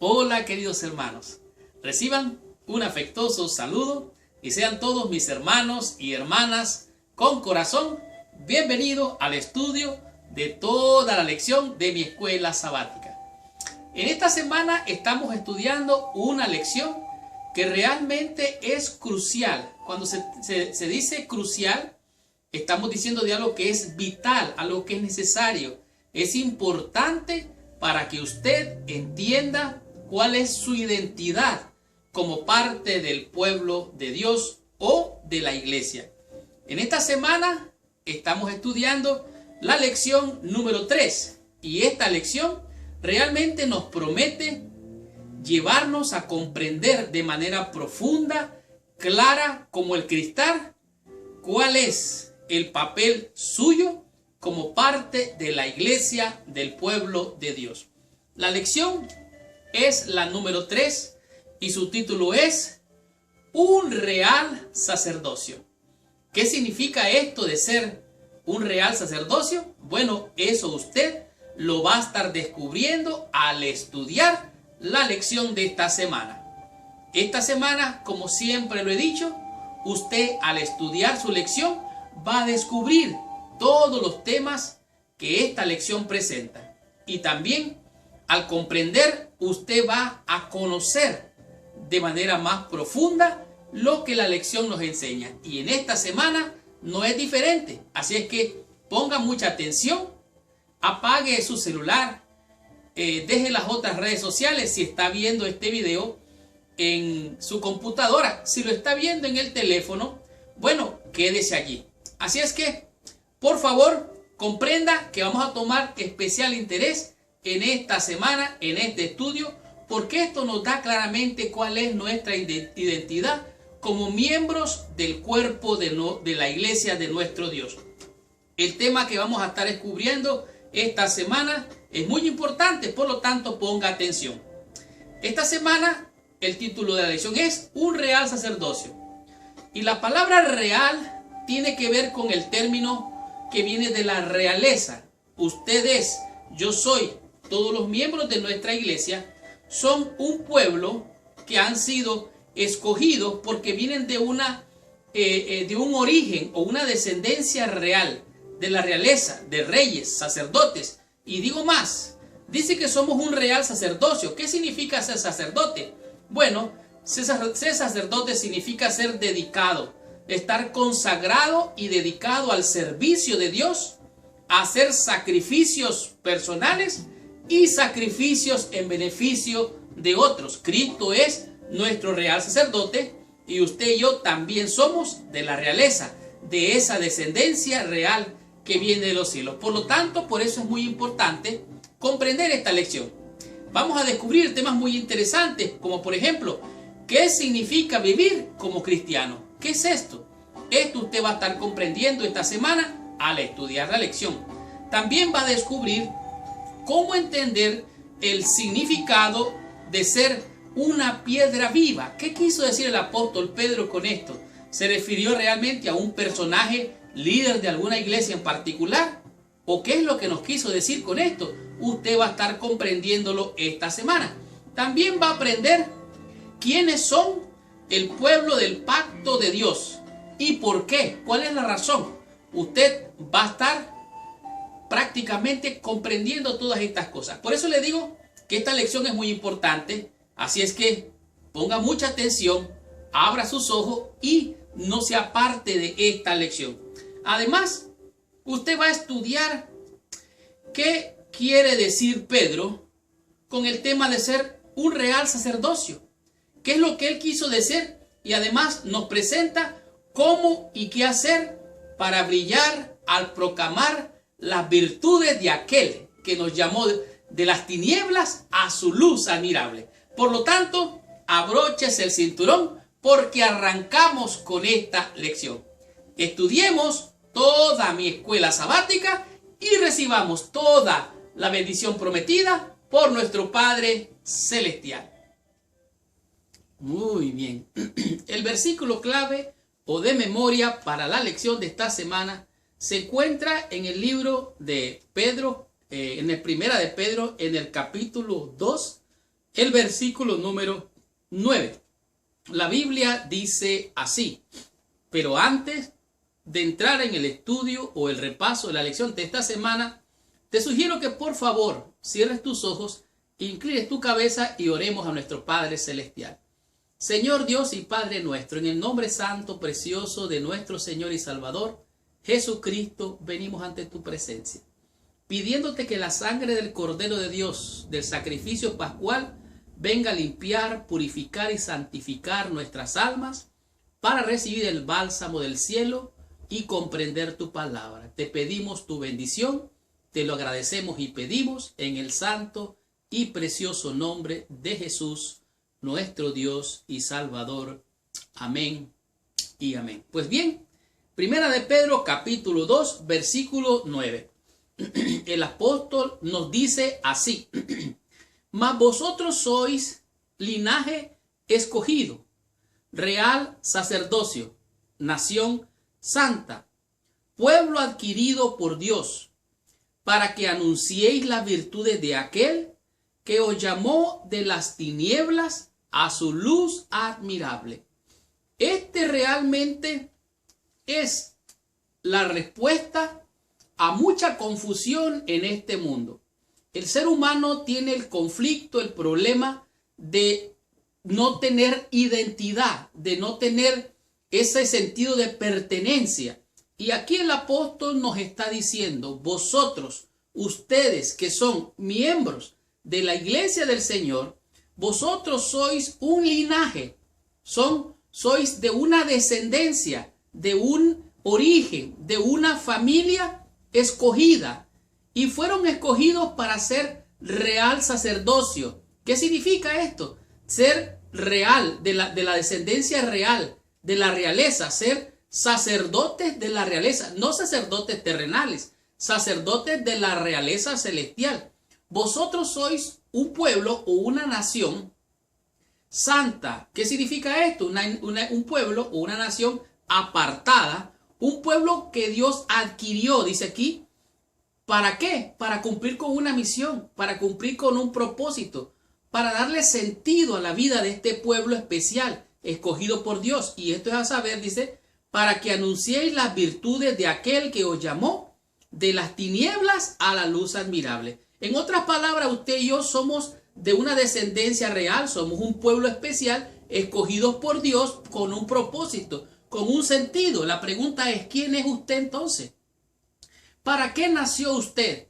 Hola queridos hermanos, reciban un afectuoso saludo y sean todos mis hermanos y hermanas con corazón bienvenidos al estudio de toda la lección de mi escuela sabática. En esta semana estamos estudiando una lección que realmente es crucial. Cuando se dice crucial, estamos diciendo de algo que es vital, algo que es necesario, es importante para que usted entienda cuál es su identidad como parte del pueblo de Dios o de la iglesia. En esta semana estamos estudiando la lección número 3 y esta lección realmente nos promete llevarnos a comprender de manera profunda, clara como el cristal, cuál es el papel suyo como parte de la iglesia del pueblo de Dios. La lección es la número 3 y su título es Un real sacerdocio. ¿Qué significa esto de ser un real sacerdocio? Bueno, eso usted lo va a estar descubriendo al estudiar la lección de esta semana. Esta semana, como siempre lo he dicho, usted al estudiar su lección va a descubrir todos los temas que esta lección presenta. Y también al comprender, usted va a conocer de manera más profunda lo que la lección nos enseña. Y en esta semana no es diferente. Así es que ponga mucha atención, apague su celular, deje las otras redes sociales si está viendo este video en su computadora. Si lo está viendo en el teléfono, bueno, quédese allí. Así es que, por favor, comprenda que vamos a tomar especial interés en esta semana, en este estudio, porque esto nos da claramente cuál es nuestra identidad como miembros del cuerpo de la iglesia de nuestro Dios. El tema que vamos a estar descubriendo esta semana es muy importante, por lo tanto ponga atención. Esta semana el título de la lección es Un real sacerdocio. Y la palabra real tiene que ver con el término que viene de la realeza. Usted es, yo soy, todos los miembros de nuestra iglesia son un pueblo que han sido escogidos porque vienen de un origen o una descendencia real, de la realeza, de reyes, sacerdotes. Y digo más, dice que somos un real sacerdocio. ¿Qué significa ser sacerdote? Bueno, ser sacerdote significa ser dedicado, estar consagrado y dedicado al servicio de Dios, a hacer sacrificios personales y sacrificios en beneficio de otros. Cristo es nuestro real sacerdote y usted y yo también somos de la realeza, de esa descendencia real que viene de los cielos. Por lo tanto, por eso es muy importante comprender esta lección. Vamos a descubrir temas muy interesantes, como por ejemplo, ¿qué significa vivir como cristiano? ¿Qué es esto? Esto usted va a estar comprendiendo esta semana al estudiar la lección. También va a descubrir cómo entender el significado de ser una piedra viva. ¿Qué quiso decir el apóstol Pedro con esto? ¿Se refirió realmente a un personaje líder de alguna iglesia en particular? ¿O qué es lo que nos quiso decir con esto? Usted va a estar comprendiéndolo esta semana. También va a aprender quiénes son el pueblo del pacto de Dios y por qué, cuál es la razón. Usted va a estar prácticamente comprendiendo todas estas cosas. Por eso le digo que esta lección es muy importante. Así es que ponga mucha atención, abra sus ojos y no se aparte de esta lección. Además, usted va a estudiar qué quiere decir Pedro con el tema de ser un real sacerdocio. ¿Qué es lo que él quiso decir? Y además nos presenta cómo y qué hacer para brillar al proclamar las virtudes de aquel que nos llamó de las tinieblas a su luz admirable. Por lo tanto, abróchese el cinturón porque arrancamos con esta lección. Estudiemos toda mi escuela sabática y recibamos toda la bendición prometida por nuestro Padre Celestial. Muy bien. El versículo clave o de memoria para la lección de esta semana se encuentra en el libro de Pedro, en el primera de Pedro, en el capítulo 2, el versículo número 9. La Biblia dice así: pero antes de entrar en el estudio o el repaso de la lección de esta semana, te sugiero que por favor cierres tus ojos, inclines tu cabeza y oremos a nuestro Padre Celestial. Señor Dios y Padre nuestro, en el nombre santo, precioso de nuestro Señor y Salvador, Jesucristo, venimos ante tu presencia, pidiéndote que la sangre del Cordero de Dios, del sacrificio pascual, venga a limpiar, purificar y santificar nuestras almas para recibir el bálsamo del cielo y comprender tu palabra. Te pedimos tu bendición, te lo agradecemos y pedimos en el santo y precioso nombre de Jesús, nuestro Dios y Salvador. Amén y amén. Pues bien, Primera de Pedro capítulo 2 versículo 9. El apóstol nos dice así: mas vosotros sois linaje escogido, real sacerdocio, nación santa, pueblo adquirido por Dios, para que anunciéis las virtudes de aquel que os llamó de las tinieblas a su luz admirable. Este realmente es la respuesta a mucha confusión en este mundo. El ser humano tiene el conflicto, el problema de no tener identidad, de no tener ese sentido de pertenencia. Y aquí el apóstol nos está diciendo: vosotros, ustedes que son miembros de la iglesia del Señor, vosotros sois un linaje, sois de una descendencia, de un origen, de una familia escogida, y fueron escogidos para ser real sacerdocio. ¿Qué significa esto? Ser real, de la descendencia real, de la realeza, ser sacerdotes de la realeza, no sacerdotes terrenales, sacerdotes de la realeza celestial. Vosotros sois un pueblo o una nación santa. ¿Qué significa esto? Un pueblo o una nación apartada, un pueblo que Dios adquirió, dice aquí. ¿Para qué? Para cumplir con una misión, para cumplir con un propósito, para darle sentido a la vida de este pueblo especial, escogido por Dios. Y esto es a saber, dice, para que anunciéis las virtudes de aquel que os llamó de las tinieblas a la luz admirable. En otras palabras, usted y yo somos de una descendencia real, somos un pueblo especial, escogidos por Dios con un propósito, con un sentido. La pregunta es: ¿quién es usted entonces? ¿Para qué nació usted?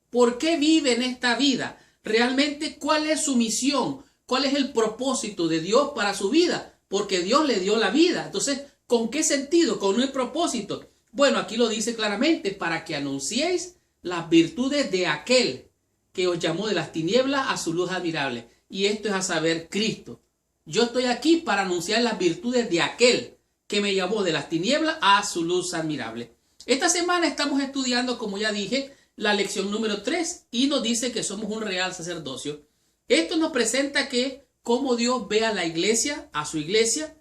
¿Por qué vive en esta vida? Realmente, ¿cuál es su misión? ¿Cuál es el propósito de Dios para su vida? Porque Dios le dio la vida. Entonces, ¿con qué sentido? ¿Con un propósito? Bueno, aquí lo dice claramente: para que anunciéis las virtudes de aquel que os llamó de las tinieblas a su luz admirable. Y esto es a saber, Cristo. Yo estoy aquí para anunciar las virtudes de aquel que me llamó de las tinieblas a su luz admirable. Esta semana estamos estudiando, como ya dije, la lección número 3 y nos dice que somos un real sacerdocio. Esto nos presenta que cómo Dios ve a la iglesia, a su iglesia.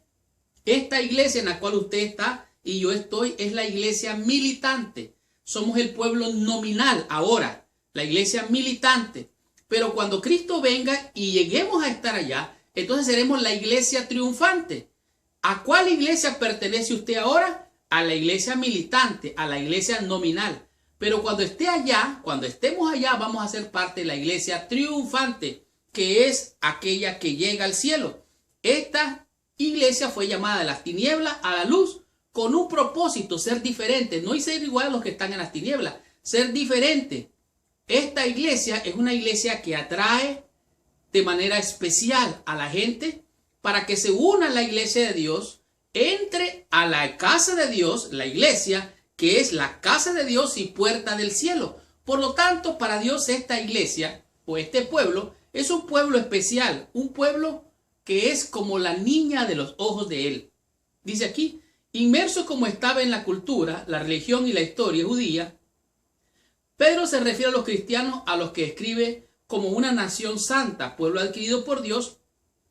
Esta iglesia en la cual usted está y yo estoy es la iglesia militante. Somos el pueblo nominal ahora, la iglesia militante. Pero cuando Cristo venga y lleguemos a estar allá, entonces seremos la iglesia triunfante. ¿A cuál iglesia pertenece usted ahora? A la iglesia militante, a la iglesia nominal. Pero cuando esté allá, cuando estemos allá, vamos a ser parte de la iglesia triunfante, que es aquella que llega al cielo. Esta iglesia fue llamada de las tinieblas a la luz con un propósito: ser diferente, no ser igual a los que están en las tinieblas, ser diferente. Esta iglesia es una iglesia que atrae de manera especial a la gente para que se una a la iglesia de Dios, entre a la casa de Dios, la iglesia, que es la casa de Dios y puerta del cielo. Por lo tanto, para Dios esta iglesia o este pueblo es un pueblo especial, un pueblo que es como la niña de los ojos de Él. Dice aquí: inmerso como estaba en la cultura, la religión y la historia judía, Pedro se refiere a los cristianos a los que escribe como una nación santa, pueblo adquirido por Dios.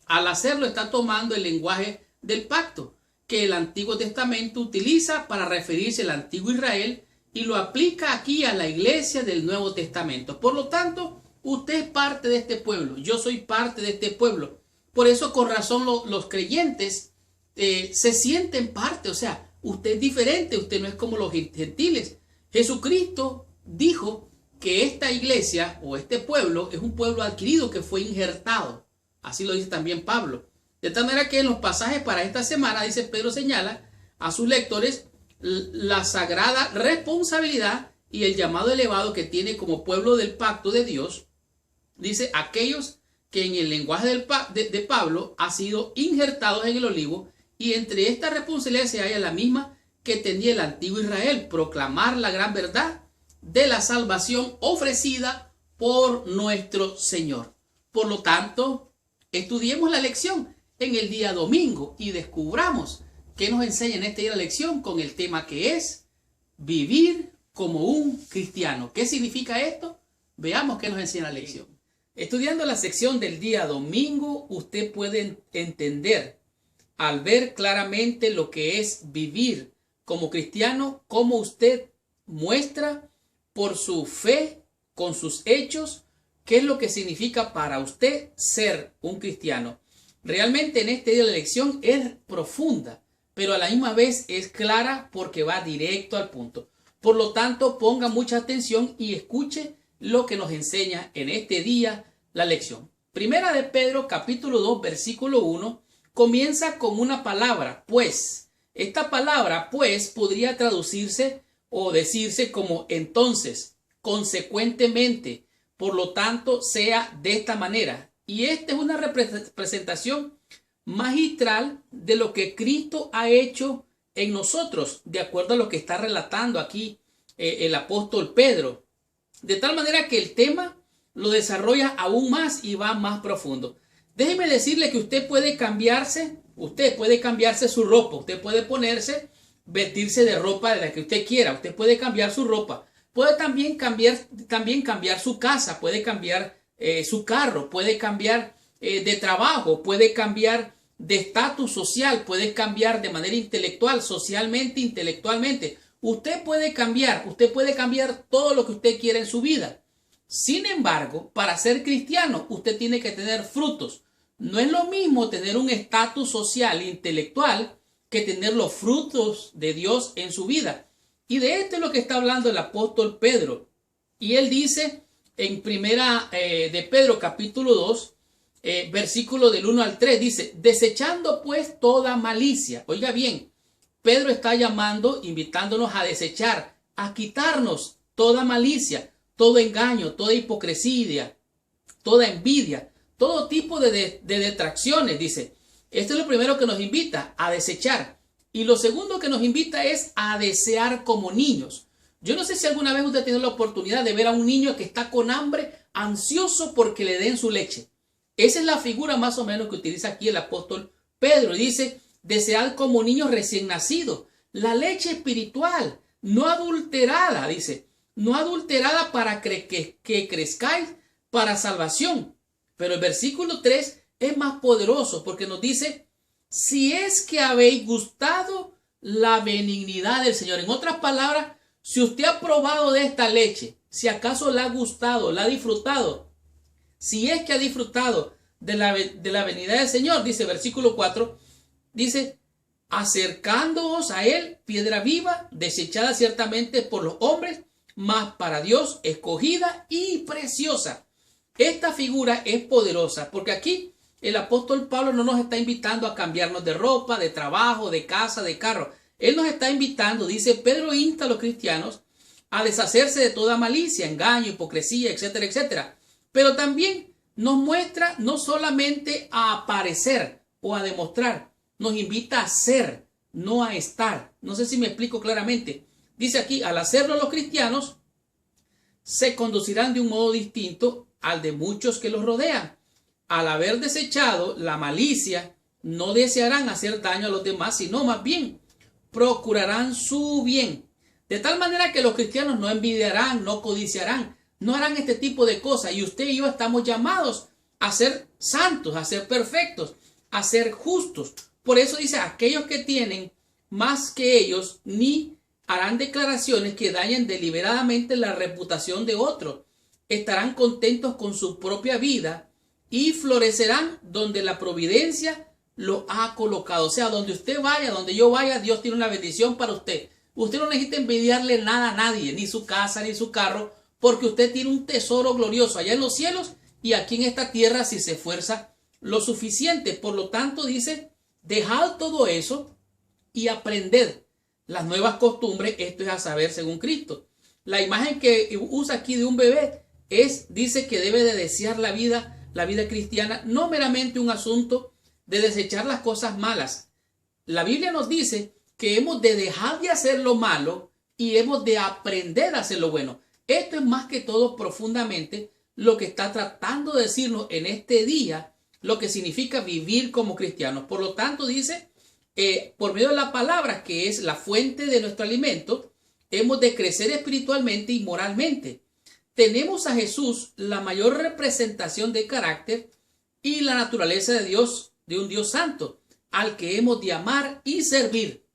Al hacerlo está tomando el lenguaje del pacto que el Antiguo Testamento utiliza para referirse al antiguo Israel y lo aplica aquí a la iglesia del Nuevo Testamento. Por lo tanto, Usted es parte de este pueblo, yo soy parte de este pueblo. Por eso con razón los creyentes se sienten parte, o sea, usted es diferente, usted no es como los gentiles. Jesucristo dijo que esta iglesia o este pueblo es un pueblo adquirido que fue injertado. Así lo dice también Pablo. De tal manera que en los pasajes para esta semana, dice Pedro, señala a sus lectores la sagrada responsabilidad y el llamado elevado que tiene como pueblo del pacto de Dios. Dice, aquellos que en el lenguaje de Pablo ha sido injertados en el olivo, y entre esta responsabilidad se halla la misma que tenía el antiguo Israel, proclamar la gran verdad de la salvación ofrecida por nuestro Señor. Por lo tanto, estudiemos la lección en el día domingo y descubramos qué nos enseña en este día la lección con el tema que es vivir como un cristiano. ¿Qué significa esto? Veamos qué nos enseña la lección. Estudiando la sección del día domingo, usted puede entender al ver claramente lo que es vivir como cristiano, cómo usted muestra por su fe, con sus hechos, qué es lo que significa para usted ser un cristiano. Realmente en este día la lección es profunda, pero a la misma vez es clara porque va directo al punto. Por lo tanto, ponga mucha atención y escuche lo que nos enseña en este día la lección. Primera de Pedro, capítulo 2, versículo 1, comienza con una palabra, pues. Esta palabra, pues, podría traducirse o decirse como entonces, consecuentemente, por lo tanto, sea de esta manera. Y esta es una representación magistral de lo que Cristo ha hecho en nosotros, de acuerdo a lo que está relatando aquí el apóstol Pedro. De tal manera que el tema lo desarrolla aún más y va más profundo. Déjeme decirle que usted puede cambiarse su ropa, usted puede vestirse de ropa de la que usted quiera, usted puede cambiar su ropa, puede también cambiar su casa, puede cambiar su carro, puede cambiar de trabajo, puede cambiar de estatus social, puede cambiar de manera intelectual, socialmente, intelectualmente. Usted puede cambiar todo lo que usted quiera en su vida. Sin embargo, para ser cristiano, usted tiene que tener frutos. No es lo mismo tener un estatus social e intelectual que tener los frutos de Dios en su vida. Y de esto es lo que está hablando el apóstol Pedro. Y él dice en primera de Pedro capítulo 2, versículo del 1 al 3, dice, desechando pues toda malicia. Oiga bien, Pedro está invitándonos a desechar, a quitarnos toda malicia, todo engaño, toda hipocresía, toda envidia, todo tipo de detracciones, dice. Esto es lo primero que nos invita a desechar. Y lo segundo que nos invita es a desear como niños. Yo no sé si alguna vez usted ha tenido la oportunidad de ver a un niño que está con hambre, ansioso porque le den su leche. Esa es la figura más o menos que utiliza aquí el apóstol Pedro. Dice, desead como niños recién nacidos. La leche espiritual, no adulterada, dice. No adulterada para que crezcáis para salvación. Pero el versículo 3 es más poderoso porque nos dice, si es que habéis gustado la benignidad del Señor. En otras palabras, si usted ha probado de esta leche, si acaso la ha gustado, la ha disfrutado, si es que ha disfrutado de la benignidad del Señor, dice versículo 4, dice, acercándoos a Él, piedra viva, desechada ciertamente por los hombres, mas para Dios escogida y preciosa. Esta figura es poderosa porque aquí el apóstol Pablo no nos está invitando a cambiarnos de ropa, de trabajo, de casa, de carro. Él nos está invitando, dice Pedro, insta a los cristianos a deshacerse de toda malicia, engaño, hipocresía, etcétera, etcétera. Pero también nos muestra no solamente a aparecer o a demostrar, nos invita a ser, no a estar. No sé si me explico claramente. Dice aquí, al hacerlo los cristianos se conducirán de un modo distinto al de muchos que los rodean. Al haber desechado la malicia, no desearán hacer daño a los demás, sino más bien procurarán su bien. De tal manera que los cristianos no envidiarán, no codiciarán, no harán este tipo de cosas. Y usted y yo estamos llamados a ser santos, a ser perfectos, a ser justos. Por eso dice, aquellos que tienen más que ellos, ni harán declaraciones que dañen deliberadamente la reputación de otros. estarán contentos con su propia vida y florecerán donde la providencia lo ha colocado. O sea, donde usted vaya, donde yo vaya, Dios tiene una bendición para usted. Usted no necesita envidiarle nada a nadie, ni su casa, ni su carro, porque usted tiene un tesoro glorioso allá en los cielos y aquí en esta tierra si se esfuerza lo suficiente. Por lo tanto, dice, dejad todo eso y aprended las nuevas costumbres, esto es a saber según Cristo. La imagen que usa aquí de un bebé dice que debe de desear la vida cristiana, no meramente un asunto de desechar las cosas malas. La Biblia nos dice que hemos de dejar de hacer lo malo y hemos de aprender a hacer lo bueno. Esto es más que todo profundamente lo que está tratando de decirnos en este día, lo que significa vivir como cristianos. Por lo tanto, dice, por medio de la palabra, que es la fuente de nuestro alimento, hemos de crecer espiritualmente y moralmente. Tenemos a Jesús, la mayor representación de carácter y la naturaleza de Dios, de un Dios santo, al que hemos de amar y servir.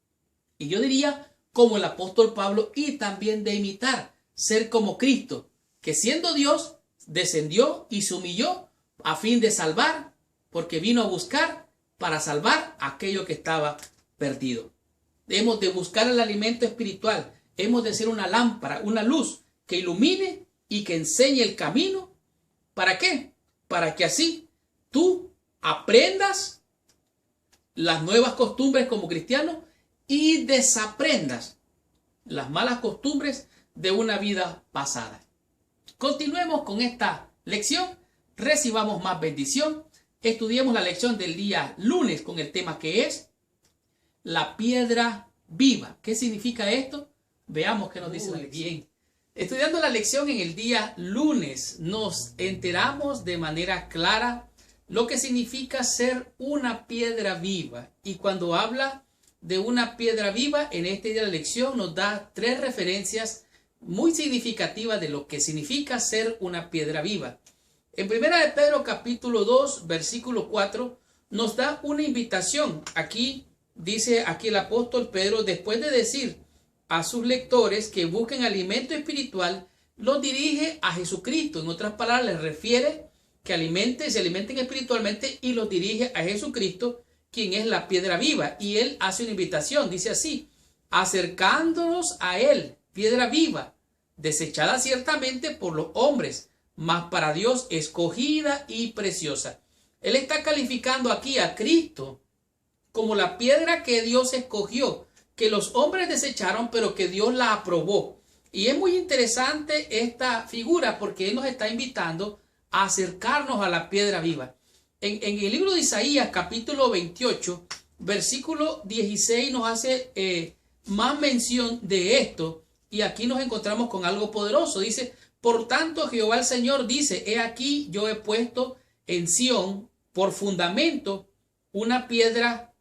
Y yo diría, como el apóstol Pablo, y también de imitar, ser como Cristo, que siendo Dios, descendió y se humilló a fin de salvar, porque vino a buscar para salvar aquello que estaba perdido. Hemos de buscar el alimento espiritual, hemos de ser una lámpara, una luz que ilumine y que enseñe el camino. ¿Para qué? Para que así tú aprendas las nuevas costumbres como cristiano y desaprendas las malas costumbres de una vida pasada. Continuemos con esta lección, recibamos más bendición, estudiemos la lección del día lunes con el tema que es la piedra viva. ¿Qué significa esto? Veamos qué nos dice la lección. Bien. Estudiando la lección en el día lunes, nos enteramos de manera clara lo que significa ser una piedra viva. Y cuando habla de una piedra viva, en este día de la lección nos da 3 referencias muy significativas de lo que significa ser una piedra viva. En 1 de Pedro capítulo 2, versículo 4, nos da una invitación. Aquí dice el apóstol Pedro, después de decir a sus lectores que busquen alimento espiritual, los dirige a Jesucristo. En otras palabras, les refiere que se alimenten espiritualmente y los dirige a Jesucristo, quien es la piedra viva. Y él hace una invitación, dice así, acercándonos a él, piedra viva, desechada ciertamente por los hombres, mas para Dios escogida y preciosa. Él está calificando aquí a Cristo como la piedra que Dios escogió, que los hombres desecharon, pero que Dios la aprobó. Y es muy interesante esta figura porque Él nos está invitando a acercarnos a la piedra viva. En el libro de Isaías, capítulo 28, versículo 16, nos hace más mención de esto. Y aquí nos encontramos con algo poderoso. Dice, por tanto Jehová el Señor dice, he aquí yo he puesto en Sión por fundamento una piedra,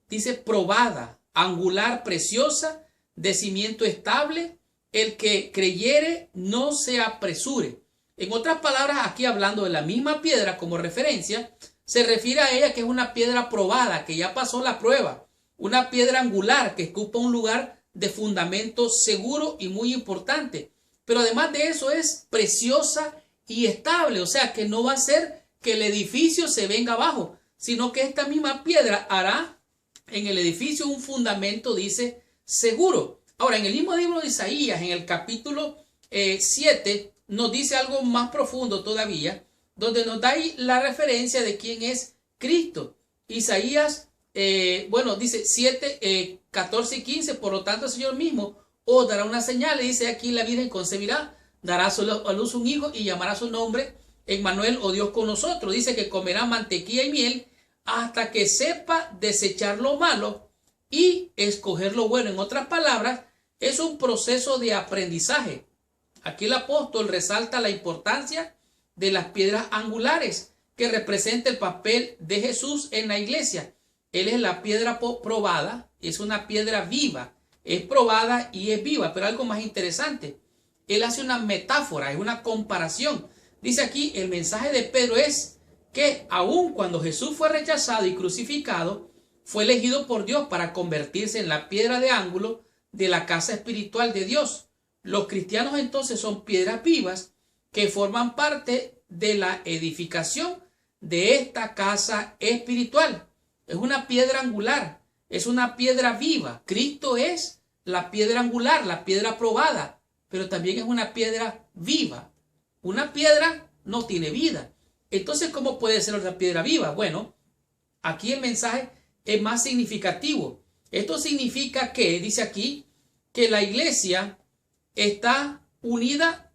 dice, probada, angular, preciosa, de cimiento estable, el que creyere no se apresure. En otras palabras, aquí hablando de la misma piedra como referencia, se refiere a ella que es una piedra probada, que ya pasó la prueba, una piedra angular que ocupa un lugar de fundamento seguro y muy importante. Pero además de eso es preciosa y estable, o sea que no va a ser que el edificio se venga abajo, sino que esta misma piedra hará en el edificio un fundamento, dice, seguro. Ahora, en el mismo libro de Isaías, en el capítulo 7, nos dice algo más profundo todavía, donde nos da ahí la referencia de quién es Cristo. Isaías, dice 7, 14 y 15, por lo tanto el Señor mismo os dará una señal, y dice aquí la Virgen concebirá, dará a luz un hijo y llamará su nombre Emmanuel, o Dios con nosotros. Dice que comerá mantequilla y miel hasta que sepa desechar lo malo y escoger lo bueno. En otras palabras, es un proceso de aprendizaje. Aquí el apóstol resalta la importancia de las piedras angulares que representa el papel de Jesús en la iglesia. Él es la piedra probada, es una piedra viva, es probada y es viva. Pero algo más interesante, él hace una metáfora, es una comparación. Dice aquí, el mensaje de Pedro es que aun cuando Jesús fue rechazado y crucificado, fue elegido por Dios para convertirse en la piedra de ángulo de la casa espiritual de Dios. Los cristianos entonces son piedras vivas que forman parte de la edificación de esta casa espiritual. Es una piedra angular, es una piedra viva. Cristo es la piedra angular, la piedra probada, pero también es una piedra viva. Una piedra no tiene vida. Entonces, ¿cómo puede ser otra piedra viva? Bueno, aquí el mensaje es más significativo. Esto significa que, dice aquí, que la iglesia está unida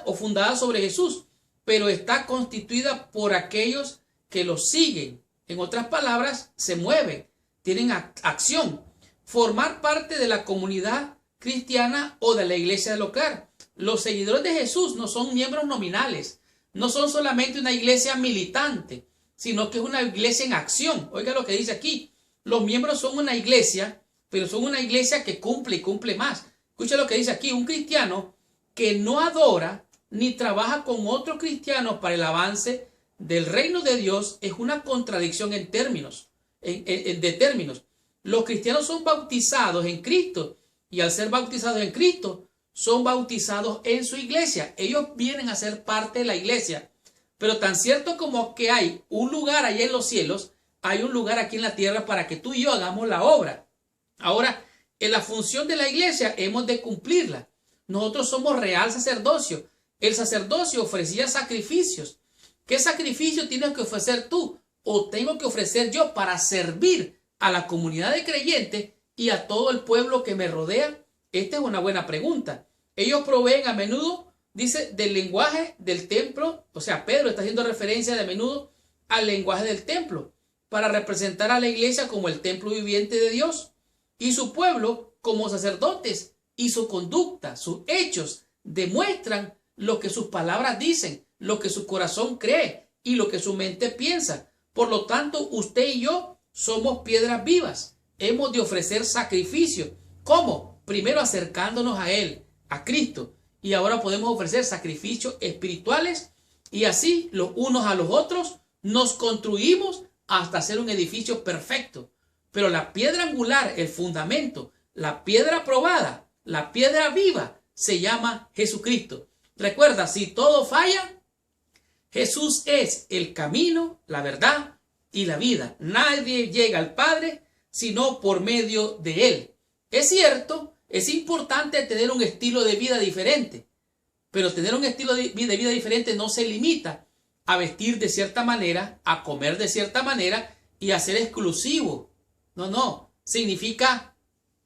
o fundada sobre Jesús, pero está constituida por aquellos que lo siguen. En otras palabras, se mueven, tienen acción. Formar parte de la comunidad cristiana o de la iglesia local. Los seguidores de Jesús no son miembros nominales, no son solamente una iglesia militante, sino que es una iglesia en acción. Oiga lo que dice aquí. Los miembros son una iglesia, pero son una iglesia que cumple y cumple más. Escucha lo que dice aquí. Un cristiano que no adora ni trabaja con otros cristianos para el avance del reino de Dios es una contradicción en términos, de términos. Los cristianos son bautizados en Cristo y al ser bautizados en Cristo son bautizados en su iglesia. Ellos vienen a ser parte de la iglesia. Pero tan cierto como que hay un lugar allá en los cielos, hay un lugar aquí en la tierra para que tú y yo hagamos la obra. Ahora, en la función de la iglesia hemos de cumplirla. Nosotros somos real sacerdocio. El sacerdocio ofrecía sacrificios. ¿Qué sacrificio tienes que ofrecer tú o tengo que ofrecer yo para servir a la comunidad de creyentes y a todo el pueblo que me rodea? Esta es una buena pregunta. Ellos proveen a menudo, dice, del lenguaje del templo. O sea, Pedro está haciendo referencia de a menudo al lenguaje del templo para representar a la iglesia como el templo viviente de Dios y su pueblo como sacerdotes, y su conducta, sus hechos demuestran lo que sus palabras dicen, lo que su corazón cree y lo que su mente piensa. Por lo tanto, usted y yo somos piedras vivas. Hemos de ofrecer sacrificio. ¿Cómo? Primero acercándonos a Él, a Cristo. Y ahora podemos ofrecer sacrificios espirituales y así los unos a los otros nos construimos hasta hacer un edificio perfecto. Pero la piedra angular, el fundamento, la piedra probada, la piedra viva, se llama Jesucristo. Recuerda, si todo falla, Jesús es el camino, la verdad y la vida. Nadie llega al Padre sino por medio de Él. Es cierto, es importante tener un estilo de vida diferente, pero tener un estilo de vida diferente no se limita a vestir de cierta manera, a comer de cierta manera y a ser exclusivo. No, significa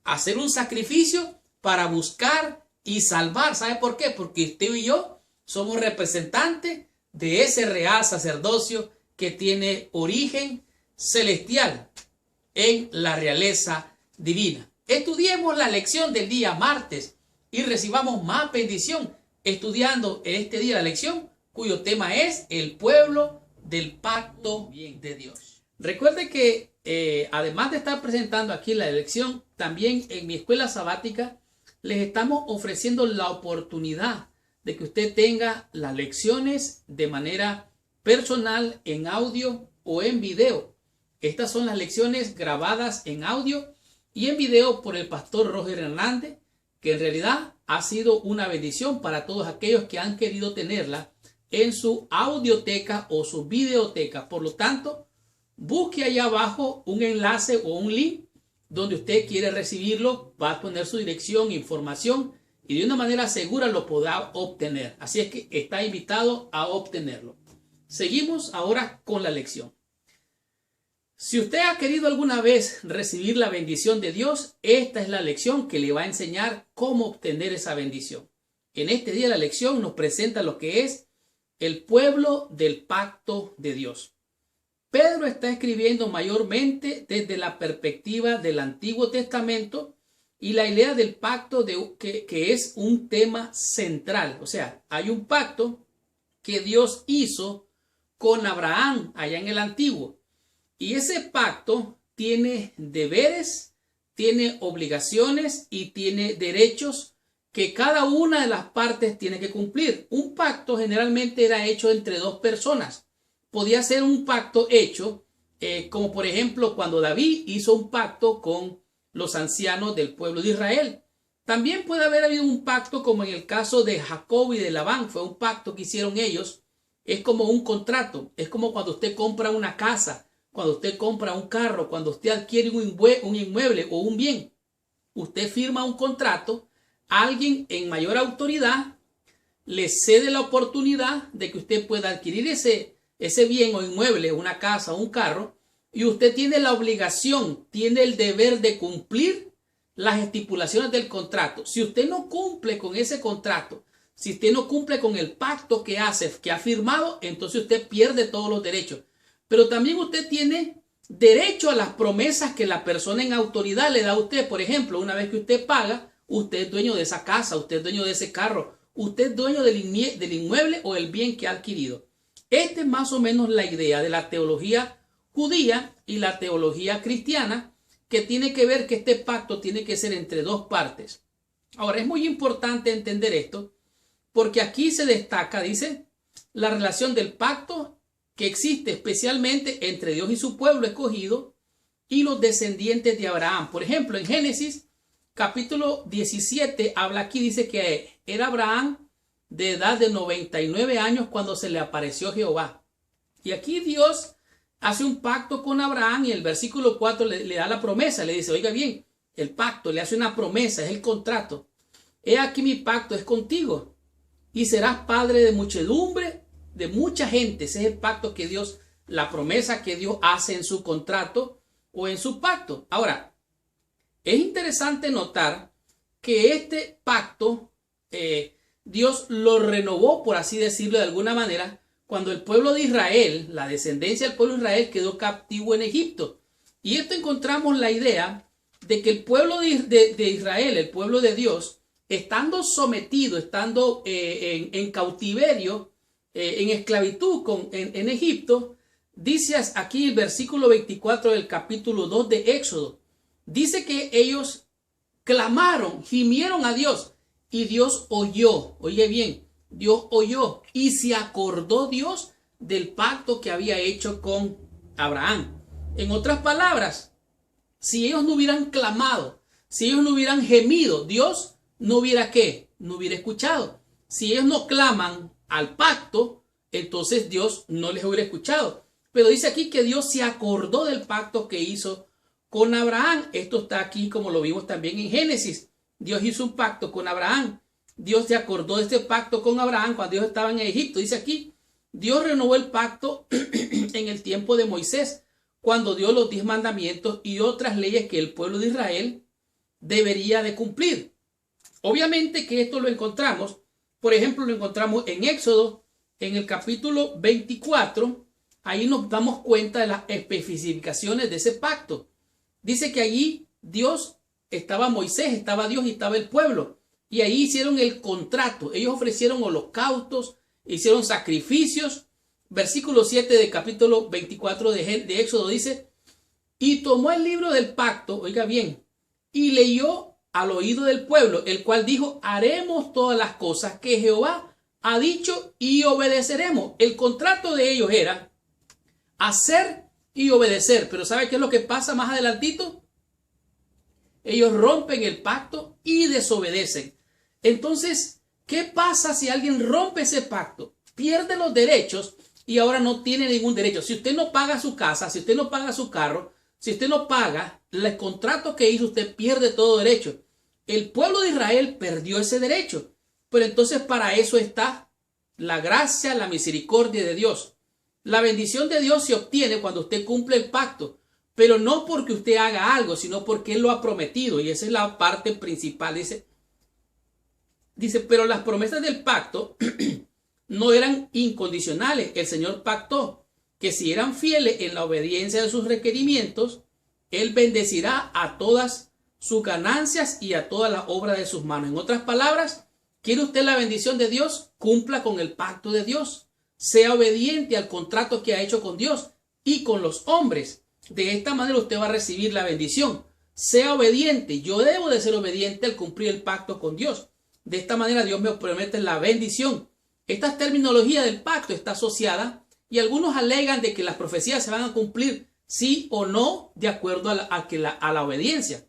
hacer un sacrificio para buscar y salvar. ¿Sabe por qué? Porque usted y yo somos representantes de ese real sacerdocio que tiene origen celestial en la realeza divina. Estudiemos la lección del día martes y recibamos más bendición estudiando en este día la lección cuyo tema es el pueblo del pacto de Dios. Recuerde que además de estar presentando aquí la lección, también en mi escuela sabática les estamos ofreciendo la oportunidad de que usted tenga las lecciones de manera personal en audio o en video. Estas son las lecciones grabadas en audio y en video por el pastor Roger Hernández, que en realidad ha sido una bendición para todos aquellos que han querido tenerla en su audioteca o su videoteca. Por lo tanto, busque allá abajo un enlace o un link donde usted quiere recibirlo, va a poner su dirección, información y de una manera segura lo podrá obtener. Así es que está invitado a obtenerlo. Seguimos ahora con la lección. Si usted ha querido alguna vez recibir la bendición de Dios, esta es la lección que le va a enseñar cómo obtener esa bendición. En este día la lección nos presenta lo que es el pueblo del pacto de Dios. Pedro está escribiendo mayormente desde la perspectiva del Antiguo Testamento y la idea del pacto que es un tema central. O sea, hay un pacto que Dios hizo con Abraham allá en el Antiguo. Y ese pacto tiene deberes, tiene obligaciones y tiene derechos que cada una de las partes tiene que cumplir. Un pacto generalmente era hecho entre dos personas. Podía ser un pacto hecho, como por ejemplo cuando David hizo un pacto con los ancianos del pueblo de Israel. También puede haber habido un pacto como en el caso de Jacob y de Labán. Fue un pacto que hicieron ellos. Es como un contrato. Es como cuando usted compra una casa, cuando usted compra un carro, cuando usted adquiere un inmueble o un bien. Usted firma un contrato. Alguien en mayor autoridad le cede la oportunidad de que usted pueda adquirir ese bien o inmueble, una casa o un carro. Y usted tiene la obligación, tiene el deber de cumplir las estipulaciones del contrato. Si usted no cumple con ese contrato, si usted no cumple con el pacto que ha firmado, entonces usted pierde todos los derechos. Pero también usted tiene derecho a las promesas que la persona en autoridad le da a usted. Por ejemplo, una vez que usted paga, usted es dueño de esa casa, usted es dueño de ese carro, usted es dueño del inmueble o el bien que ha adquirido. Esta es más o menos la idea de la teología judía y la teología cristiana, que tiene que ver que este pacto tiene que ser entre dos partes. Ahora, es muy importante entender esto, porque aquí se destaca, dice, la relación del pacto que existe especialmente entre Dios y su pueblo escogido y los descendientes de Abraham. Por ejemplo, en Génesis capítulo 17 habla aquí, dice que era Abraham de edad de 99 años cuando se le apareció Jehová. Y aquí Dios hace un pacto con Abraham y el versículo 4 le da la promesa, le dice, oiga bien, el pacto, le hace una promesa, es el contrato. He aquí mi pacto es contigo y serás padre de muchedumbre, de mucha gente. Ese es el pacto que Dios, la promesa que Dios hace en su contrato o en su pacto. Ahora, es interesante notar que este pacto Dios lo renovó, por así decirlo de alguna manera, cuando el pueblo de Israel, la descendencia del pueblo de Israel, quedó captivo en Egipto. Y esto encontramos la idea de que el pueblo de Israel, el pueblo de Dios, estando sometido, estando en cautiverio, en esclavitud en Egipto, dice aquí el versículo 24 del capítulo 2 de Éxodo, dice que ellos clamaron, gimieron a Dios y Dios oyó. Oye bien, Dios oyó y se acordó Dios del pacto que había hecho con Abraham. En otras palabras, si ellos no hubieran clamado, si ellos no hubieran gemido, Dios no hubiera ¿qué? No hubiera escuchado. Si ellos no claman al pacto, entonces Dios no les hubiera escuchado. Pero dice aquí que Dios se acordó del pacto que hizo con Abraham. Esto está aquí como lo vimos también en Génesis. Dios hizo un pacto con Abraham. Dios se acordó de este pacto con Abraham cuando Dios estaba en Egipto. Dice aquí, Dios renovó el pacto en el tiempo de Moisés, cuando dio los 10 mandamientos y otras leyes que el pueblo de Israel debería de cumplir. Obviamente que esto lo encontramos, por ejemplo, lo encontramos en Éxodo, en el capítulo 24, ahí nos damos cuenta de las especificaciones de ese pacto. Dice que allí estaba Moisés, estaba Dios y estaba el pueblo. Y ahí hicieron el contrato. Ellos ofrecieron holocaustos, hicieron sacrificios. Versículo 7 del capítulo 24 de Éxodo dice, y tomó el libro del pacto, oiga bien, y leyó al oído del pueblo, el cual dijo, haremos todas las cosas que Jehová ha dicho y obedeceremos. El contrato de ellos era hacer y obedecer. Pero ¿sabe qué es lo que pasa más adelantito? Ellos rompen el pacto y desobedecen. Entonces, ¿qué pasa si alguien rompe ese pacto? Pierde los derechos y ahora no tiene ningún derecho. Si usted no paga su casa, si usted no paga su carro, si usted no paga el contrato que hizo, usted pierde todo derecho. El pueblo de Israel perdió ese derecho. Pero entonces para eso está la gracia, la misericordia de Dios. La bendición de Dios se obtiene cuando usted cumple el pacto. Pero no porque usted haga algo, sino porque Él lo ha prometido. Y esa es la parte principal. Dice, pero las promesas del pacto no eran incondicionales. El Señor pactó que si eran fieles en la obediencia de sus requerimientos, Él bendecirá a todas sus ganancias y a toda la obra de sus manos. En otras palabras, ¿quiere usted la bendición de Dios? Cumpla con el pacto de Dios. Sea obediente al contrato que ha hecho con Dios y con los hombres. De esta manera usted va a recibir la bendición. Sea obediente. Yo debo de ser obediente al cumplir el pacto con Dios. De esta manera Dios me promete la bendición. Esta terminología del pacto está asociada y algunos alegan de que las profecías se van a cumplir sí o no de acuerdo a la obediencia.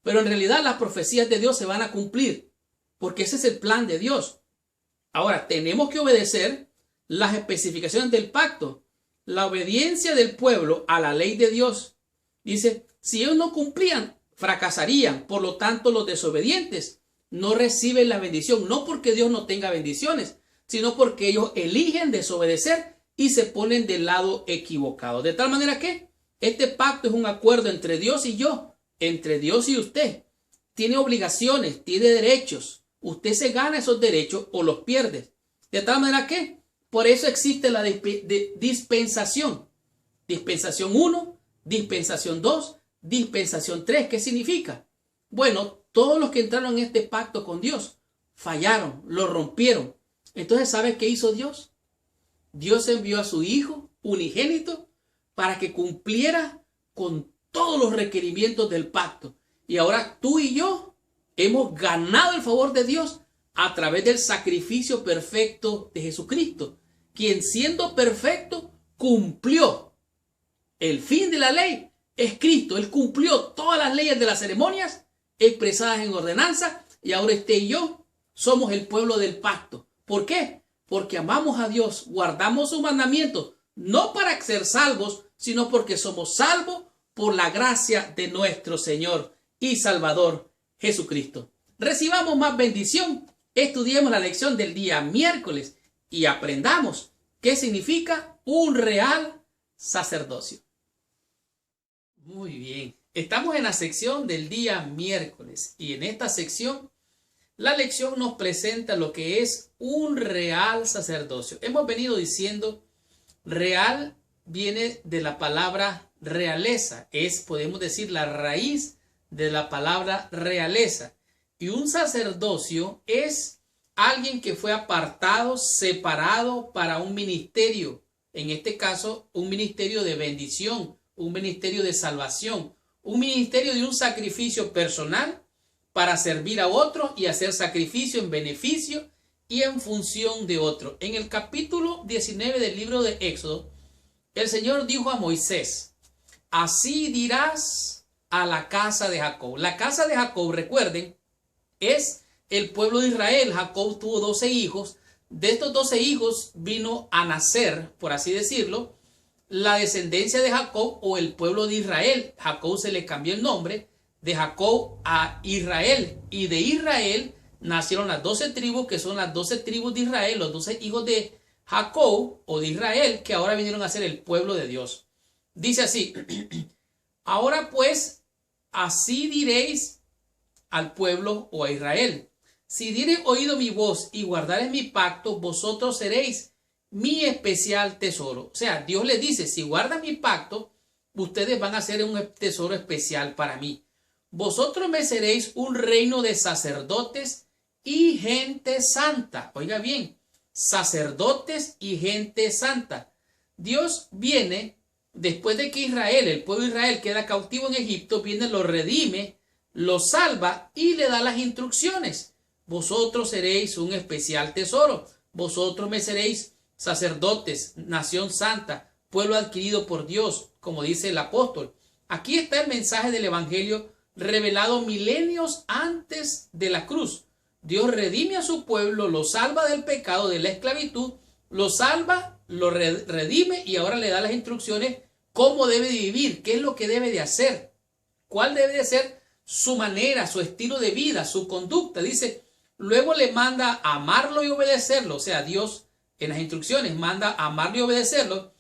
Pero en realidad las profecías de Dios se van a cumplir, porque ese es el plan de Dios. Ahora, tenemos que obedecer las especificaciones del pacto, la obediencia del pueblo a la ley de Dios. Dice, si ellos no cumplían, fracasarían. Por lo tanto, los desobedientes no reciben la bendición, no porque Dios no tenga bendiciones, sino porque ellos eligen desobedecer y se ponen del lado equivocado. De tal manera que este pacto es un acuerdo entre Dios y yo, entre Dios y usted. Tiene obligaciones, tiene derechos. Usted se gana esos derechos o los pierde. De tal manera que por eso existe la dispensación. Dispensación 1, dispensación 2, dispensación 3. ¿Qué significa? Bueno, todos los que entraron en este pacto con Dios fallaron, lo rompieron. Entonces, ¿sabe qué hizo Dios? Dios envió a su Hijo unigénito para que cumpliera con todos los requerimientos del pacto. Y ahora tú y yo hemos ganado el favor de Dios a través del sacrificio perfecto de Jesucristo, quien siendo perfecto cumplió el fin de la ley. Es Cristo, Él cumplió todas las leyes de las ceremonias expresadas en ordenanza, y ahora usted y yo somos el pueblo del pacto. ¿Por qué? Porque amamos a Dios, guardamos sus mandamientos, no para ser salvos, sino porque somos salvos por la gracia de nuestro Señor y Salvador Jesucristo. Recibamos más bendición, estudiemos la lección del día miércoles y aprendamos qué significa un real sacerdocio. Muy bien, estamos en la sección del día miércoles y en esta sección la lección nos presenta lo que es un real sacerdocio. Hemos venido diciendo, real viene de la palabra realeza, podemos decir, la raíz de la palabra realeza. Y un sacerdocio es alguien que fue apartado, separado para un ministerio. En este caso, un ministerio de bendición, un ministerio de salvación, un ministerio de un sacrificio personal para servir a otros y hacer sacrificio en beneficio y en función de otro. En el capítulo 19 del libro de Éxodo, el Señor dijo a Moisés, así dirás a la casa de Jacob. La casa de Jacob, recuerden, es el pueblo de Israel. Jacob tuvo 12 hijos. De estos 12 hijos vino a nacer, por así decirlo, la descendencia de Jacob o el pueblo de Israel. Jacob se le cambió el nombre de Jacob a Israel, y de Israel nacieron las 12 tribus, que son las 12 tribus de Israel, los 12 hijos de Jacob o de Israel, que ahora vinieron a ser el pueblo de Dios. Dice así, ahora pues, así diréis al pueblo o a Israel, si diereis oído mi voz y guardareis mi pacto, vosotros seréis mi especial tesoro. O sea, Dios les dice, si guardan mi pacto, ustedes van a ser un tesoro especial para mí. Vosotros me seréis un reino de sacerdotes y gente santa. Oiga bien, sacerdotes y gente santa. Dios viene, después de que Israel, el pueblo de Israel queda cautivo en Egipto, viene, lo redime, lo salva y le da las instrucciones. Vosotros seréis un especial tesoro. Vosotros me seréis sacerdotes, nación santa, pueblo adquirido por Dios, como dice el apóstol. Aquí está el mensaje del evangelio revelado milenios antes de la cruz. Dios redime a su pueblo, lo salva del pecado, de la esclavitud, lo salva, lo redime y ahora le da las instrucciones cómo debe vivir, qué es lo que debe de hacer, cuál debe de ser su manera, su estilo de vida, su conducta. Dice, luego le manda a amarlo y obedecerlo. O sea, Dios en las instrucciones manda a amarlo y obedecerlo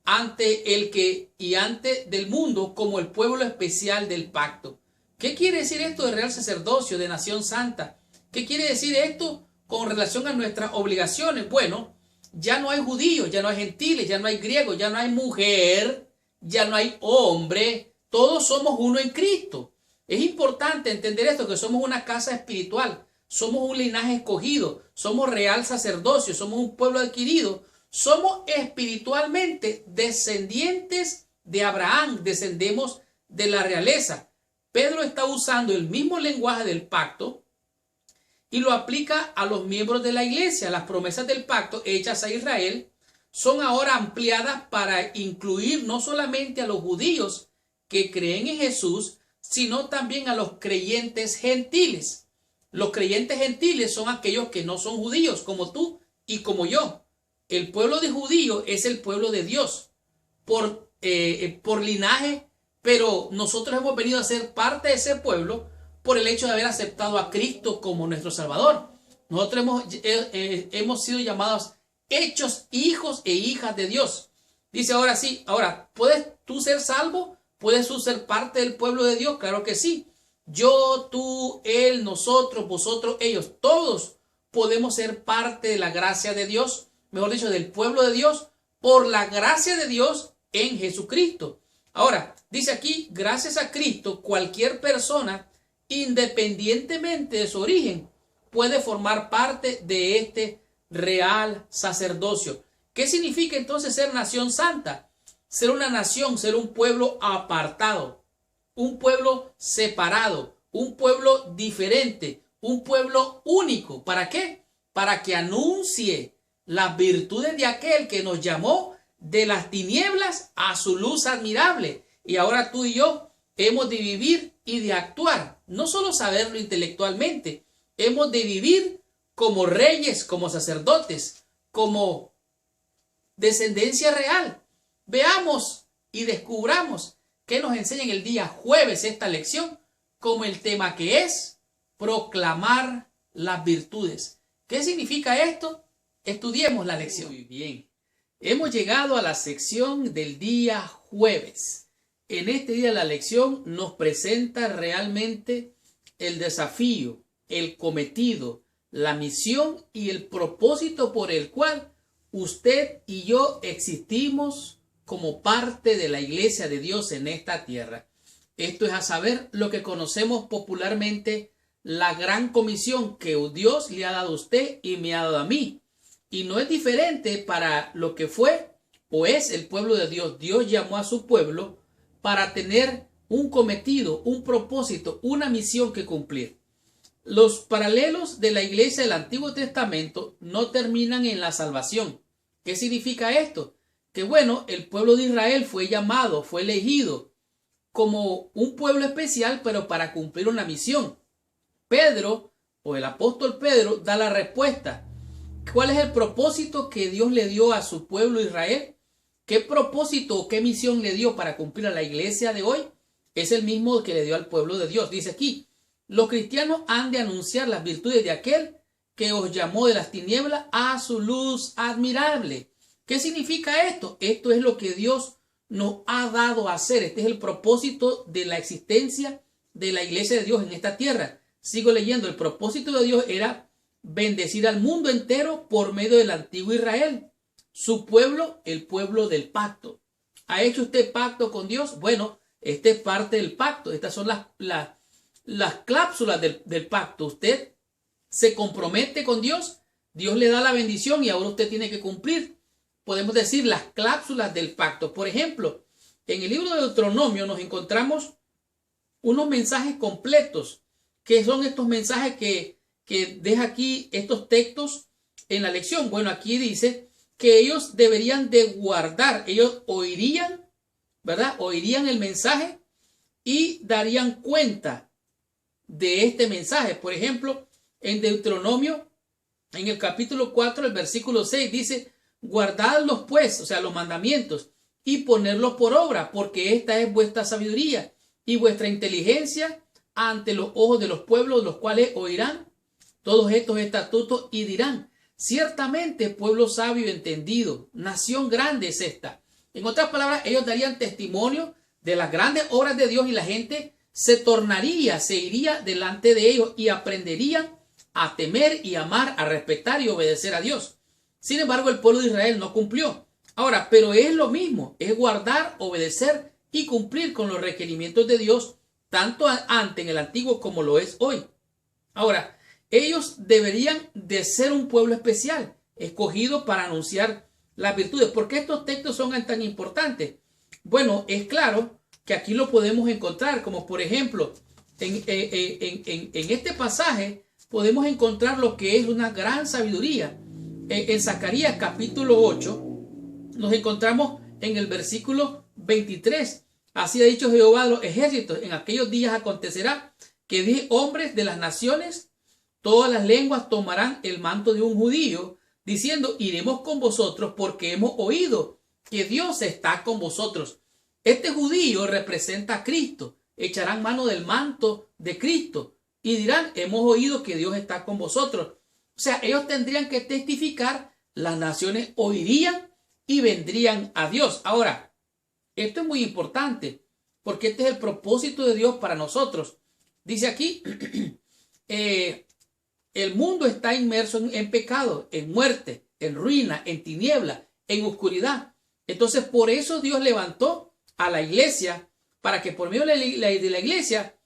ante el que y ante del mundo como el pueblo especial del pacto. ¿Qué quiere decir esto de real sacerdocio, de nación santa? ¿Qué quiere decir esto con relación a nuestras obligaciones? Bueno, ya no hay judíos, ya no hay gentiles, ya no hay griegos, ya no hay mujer, ya no hay hombre. Todos somos uno en Cristo. Es importante entender esto, que somos una casa espiritual, somos un linaje escogido, somos real sacerdocio, somos un pueblo adquirido, somos espiritualmente descendientes de Abraham, descendemos de la realeza. Pedro está usando el mismo lenguaje del pacto y lo aplica a los miembros de la iglesia. Las promesas del pacto hechas a Israel son ahora ampliadas para incluir no solamente a los judíos que creen en Jesús, sino también a los creyentes gentiles. Los creyentes gentiles son aquellos que no son judíos, como tú y como yo. El pueblo de judíos es el pueblo de Dios por linaje, pero nosotros hemos venido a ser parte de ese pueblo por el hecho de haber aceptado a Cristo como nuestro Salvador. Nosotros hemos sido llamados hechos hijos e hijas de Dios. Dice ahora sí, ahora, ¿puedes tú ser salvo? ¿Puedes tú ser parte del pueblo de Dios? Claro que sí. Yo, tú, él, nosotros, vosotros, ellos, todos podemos ser parte de la gracia de Dios, mejor dicho, del pueblo de Dios, por la gracia de Dios en Jesucristo. Ahora, dice aquí, gracias a Cristo, cualquier persona, independientemente de su origen, puede formar parte de este real sacerdocio. ¿Qué significa entonces ser nación santa? Ser una nación, ser un pueblo apartado, un pueblo separado, un pueblo diferente, un pueblo único. ¿Para qué? Para que anuncie las virtudes de aquel que nos llamó de las tinieblas a su luz admirable. Y ahora tú y yo hemos de vivir y de actuar, no solo saberlo intelectualmente, hemos de vivir como reyes, como sacerdotes, como descendencia real. Veamos y descubramos qué nos enseña en el día jueves esta lección, como el tema que es proclamar las virtudes. ¿Qué significa esto? Estudiemos la lección. Muy bien. Hemos llegado a la sección del día jueves. En este día la lección nos presenta realmente el desafío, el cometido, la misión y el propósito por el cual usted y yo existimos como parte de la iglesia de Dios en esta tierra. Esto es a saber lo que conocemos popularmente la gran comisión que Dios le ha dado a usted y me ha dado a mí. Y no es diferente para lo que fue o es el pueblo de Dios. Dios llamó a su pueblo para tener un cometido, un propósito, una misión que cumplir. Los paralelos de la iglesia del Antiguo Testamento no terminan en la salvación. ¿Qué significa esto? Que bueno, el pueblo de Israel fue llamado, fue elegido como un pueblo especial, pero para cumplir una misión. Pedro, o el apóstol Pedro, da la respuesta. ¿Cuál es el propósito que Dios le dio a su pueblo Israel? ¿Qué propósito o qué misión le dio para cumplir a la iglesia de hoy? Es el mismo que le dio al pueblo de Dios. Dice aquí, los cristianos han de anunciar las virtudes de aquel que os llamó de las tinieblas a su luz admirable. ¿Qué significa esto? Esto es lo que Dios nos ha dado a hacer. Este es el propósito de la existencia de la iglesia de Dios en esta tierra. Sigo leyendo. El propósito de Dios era bendecir al mundo entero por medio del antiguo Israel. Su pueblo, el pueblo del pacto. ¿Ha hecho usted pacto con Dios? Bueno, esta es parte del pacto. Estas son las cláusulas del pacto. Usted se compromete con Dios, Dios le da la bendición y ahora usted tiene que cumplir. Podemos decir las cláusulas del pacto. Por ejemplo, en el libro de Deuteronomio nos encontramos unos mensajes completos. ¿Qué son estos mensajes que deja aquí estos textos en la lección? Bueno, aquí dice que ellos deberían de guardar, ellos oirían, ¿verdad? Oirían el mensaje y darían cuenta de este mensaje. Por ejemplo, en Deuteronomio, en el capítulo 4, el versículo 6 dice, guardadlos pues, o sea, los mandamientos, y ponerlos por obra, porque esta es vuestra sabiduría y vuestra inteligencia ante los ojos de los pueblos, los cuales oirán todos estos estatutos y dirán, ciertamente pueblo sabio y entendido, nación grande es esta. En otras palabras, ellos darían testimonio de las grandes obras de Dios y la gente se tornaría, se iría delante de ellos y aprenderían a temer y amar, a respetar y obedecer a Dios. Sin embargo, el pueblo de Israel no cumplió. Ahora, pero es lo mismo, es guardar, obedecer y cumplir con los requerimientos de Dios, tanto antes en el antiguo como lo es hoy. Ahora, ellos deberían de ser un pueblo especial, escogido para anunciar las virtudes. ¿Por qué estos textos son tan importantes? Bueno, es claro que aquí lo podemos encontrar, como por ejemplo, en este pasaje podemos encontrar lo que es una gran sabiduría. En Zacarías capítulo 8 nos encontramos en el versículo 23. Así ha dicho Jehová de los ejércitos, en aquellos días acontecerá que 10 hombres de las naciones, todas las lenguas tomarán el manto de un judío, diciendo, iremos con vosotros porque hemos oído que Dios está con vosotros. Este judío representa a Cristo. Echarán mano del manto de Cristo y dirán, hemos oído que Dios está con vosotros. O sea, ellos tendrían que testificar, las naciones oirían y vendrían a Dios. Ahora, esto es muy importante porque este es el propósito de Dios para nosotros. Dice aquí, el mundo está inmerso en pecado, en muerte, en ruina, en tiniebla, en oscuridad. Entonces, por eso Dios levantó a la iglesia para que por medio de la iglesia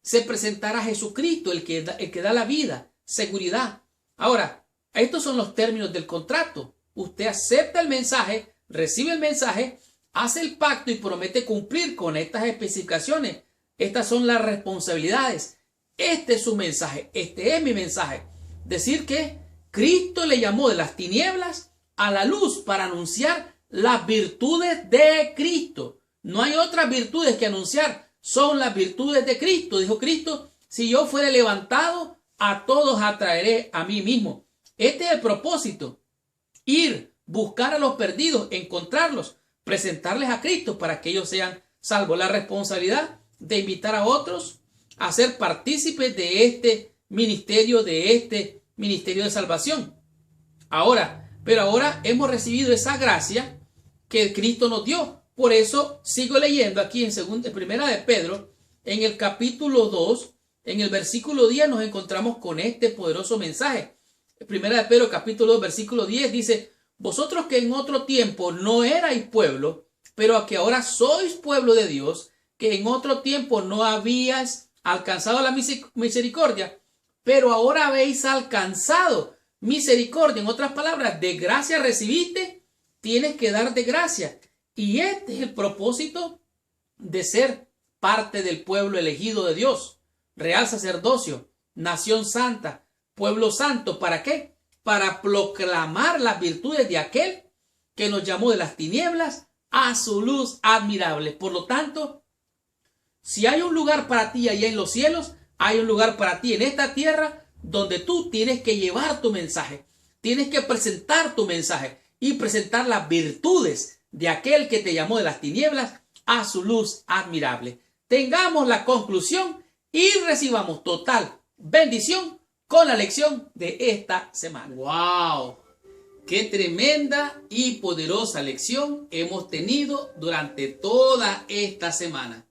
se presentara Jesucristo, el que da la vida, seguridad. Ahora, estos son los términos del contrato. Usted acepta el mensaje, recibe el mensaje, hace el pacto y promete cumplir con estas especificaciones. Estas son las responsabilidades. Este es su mensaje, este es mi mensaje. Decir que Cristo le llamó de las tinieblas a la luz para anunciar las virtudes de Cristo. No hay otras virtudes que anunciar, son las virtudes de Cristo. Dijo Cristo, si yo fuere levantado, a todos atraeré a mí mismo. Este es el propósito. Ir, buscar a los perdidos, encontrarlos, presentarles a Cristo para que ellos sean salvos. La responsabilidad de invitar a otros a ser partícipes de este ministerio de salvación. Pero ahora hemos recibido esa gracia que Cristo nos dio. Por eso sigo leyendo aquí en primera de Pedro, en el capítulo 2, en el versículo 10 nos encontramos con este poderoso mensaje. Primera de Pedro, capítulo 2, versículo 10 dice, vosotros que en otro tiempo no erais pueblo, pero que ahora sois pueblo de Dios, que en otro tiempo no habíais alcanzado la misericordia, pero ahora habéis alcanzado misericordia. En otras palabras, de gracia recibiste, tienes que dar de gracia. Y este es el propósito de ser parte del pueblo elegido de Dios, real sacerdocio, nación santa, pueblo santo. ¿Para qué? Para proclamar las virtudes de aquel que nos llamó de las tinieblas a su luz admirable. Por lo tanto, si hay un lugar para ti allá en los cielos, hay un lugar para ti en esta tierra donde tú tienes que llevar tu mensaje, tienes que presentar tu mensaje y presentar las virtudes de aquel que te llamó de las tinieblas a su luz admirable. Tengamos la conclusión y recibamos total bendición con la lección de esta semana. ¡Wow! ¡Qué tremenda y poderosa lección hemos tenido durante toda esta semana!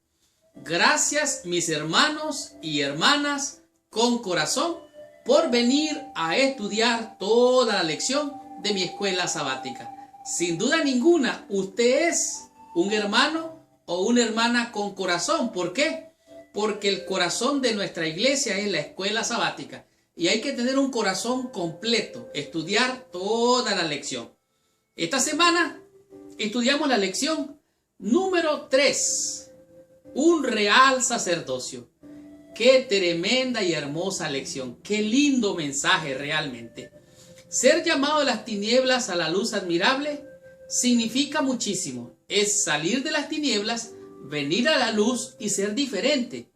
Gracias, mis hermanos y hermanas, con corazón, por venir a estudiar toda la lección de mi escuela sabática. Sin duda ninguna, usted es un hermano o una hermana con corazón. ¿Por qué? Porque el corazón de nuestra iglesia es la escuela sabática. Y hay que tener un corazón completo, estudiar toda la lección. Esta semana estudiamos la lección número 3. Un real sacerdocio. Qué tremenda y hermosa lección. Qué lindo mensaje realmente. Ser llamado de las tinieblas a la luz admirable significa muchísimo. Es salir de las tinieblas, venir a la luz y ser diferente.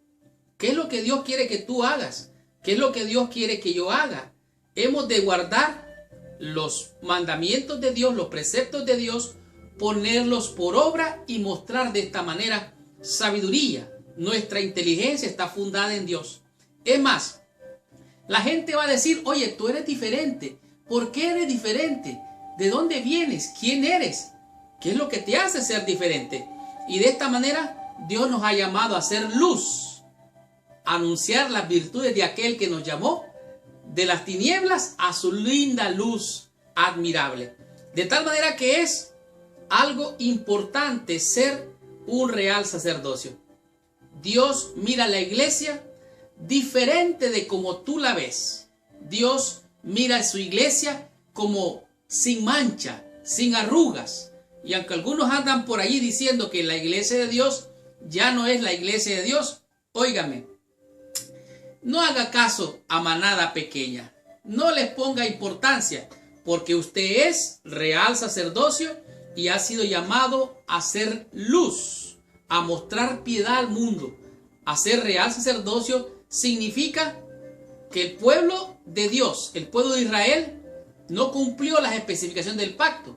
¿Qué es lo que Dios quiere que tú hagas? ¿Qué es lo que Dios quiere que yo haga? Hemos de guardar los mandamientos de Dios, los preceptos de Dios, ponerlos por obra y mostrar de esta manera sabiduría. Nuestra inteligencia está fundada en Dios. Es más, la gente va a decir, oye, tú eres diferente. ¿Por qué eres diferente? ¿De dónde vienes? ¿Quién eres? ¿Qué es lo que te hace ser diferente? Y de esta manera, Dios nos ha llamado a ser luz, a anunciar las virtudes de aquel que nos llamó de las tinieblas a su linda luz admirable. De tal manera que es algo importante ser un real sacerdocio. Dios mira a la iglesia diferente de como tú la ves. Dios mira a su iglesia como sin mancha, sin arrugas. Y aunque algunos andan por allí diciendo que la iglesia de Dios ya no es la iglesia de Dios, óigame, no haga caso a manada pequeña. No les ponga importancia, porque usted es real sacerdocio y ha sido llamado a ser luz a mostrar piedad al mundo, a ser real sacerdocio, significa que el pueblo de Dios, el pueblo de Israel, no cumplió las especificaciones del pacto.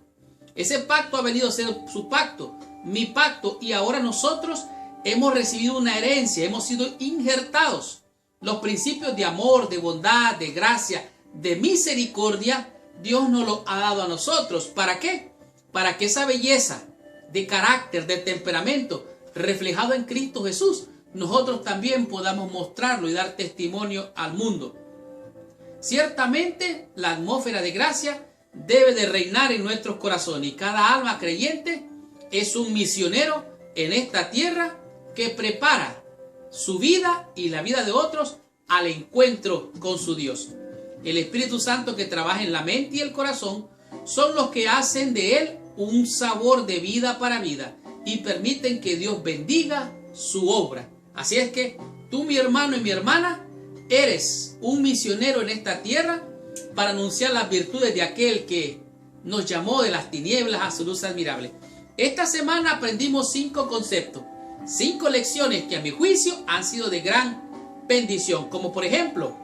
Ese pacto ha venido a ser su pacto, mi pacto, y ahora nosotros hemos recibido una herencia, hemos sido injertados. Los principios de amor, de bondad, de gracia, de misericordia, Dios nos los ha dado a nosotros. ¿Para qué? Para que esa belleza de carácter, de temperamento, reflejado en Cristo Jesús, nosotros también podamos mostrarlo y dar testimonio al mundo. Ciertamente, la atmósfera de gracia debe de reinar en nuestros corazones, y cada alma creyente es un misionero en esta tierra que prepara su vida y la vida de otros al encuentro con su Dios. El Espíritu Santo que trabaja en la mente y el corazón son los que hacen de él un sabor de vida para vida y permiten que Dios bendiga su obra. Así es que tú, mi hermano y mi hermana, eres un misionero en esta tierra para anunciar las virtudes de aquel que nos llamó de las tinieblas a su luz admirable. Esta semana aprendimos 5 conceptos, 5 lecciones que a mi juicio han sido de gran bendición, como por ejemplo,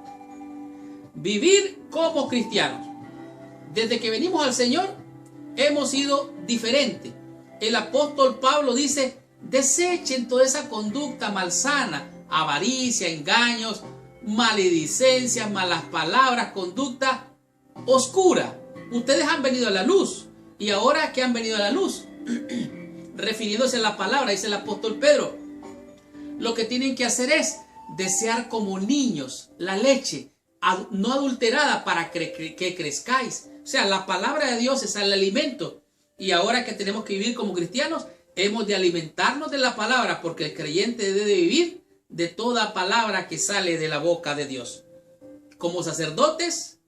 vivir como cristianos. Desde que venimos al Señor hemos sido diferentes. El apóstol Pablo dice: desechen toda esa conducta malsana, avaricia, engaños, maledicencias, malas palabras, conducta oscura. Ustedes han venido a la luz, y ahora que han venido a la luz, refiriéndose a la palabra, dice el apóstol Pedro, lo que tienen que hacer es desear como niños la leche no adulterada para que crezcáis. O sea, la palabra de Dios es el alimento, y ahora que tenemos que vivir como cristianos, hemos de alimentarnos de la palabra, porque el creyente debe vivir de toda palabra que sale de la boca de Dios. Como sacerdotes,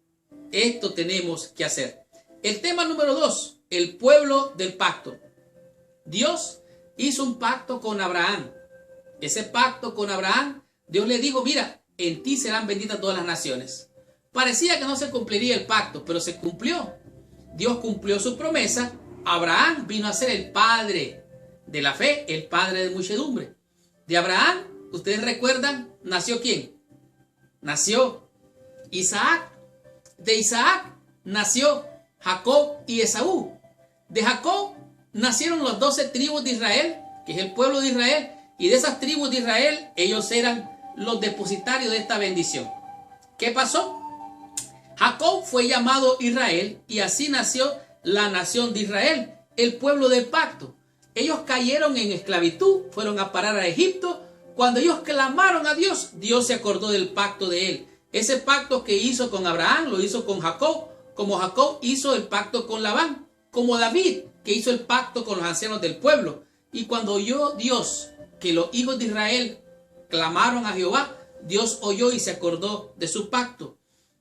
esto tenemos que hacer. El tema número 2, el pueblo del pacto. Dios hizo un pacto con Abraham. Ese pacto con Abraham, Dios le dijo: mira, en ti serán benditas todas las naciones. Parecía que no se cumpliría el pacto, pero se cumplió. Dios cumplió su promesa. Abraham vino a ser el padre de la fe, el padre de muchedumbre. De Abraham, ustedes recuerdan, ¿nació quién? Nació Isaac. De Isaac nació Jacob y Esaú. De Jacob nacieron las 12 tribus de Israel, que es el pueblo de Israel, y de esas tribus de Israel, ellos eran los depositarios de esta bendición. ¿Qué pasó? Jacob fue llamado Israel, y así nació la nación de Israel, el pueblo del pacto. Ellos cayeron en esclavitud, fueron a parar a Egipto. Cuando ellos clamaron a Dios, Dios se acordó del pacto de él. Ese pacto que hizo con Abraham, lo hizo con Jacob, como Jacob hizo el pacto con Labán, como David, que hizo el pacto con los ancianos del pueblo. Y cuando oyó Dios que los hijos de Israel clamaron a Jehová, Dios oyó y se acordó de su pacto.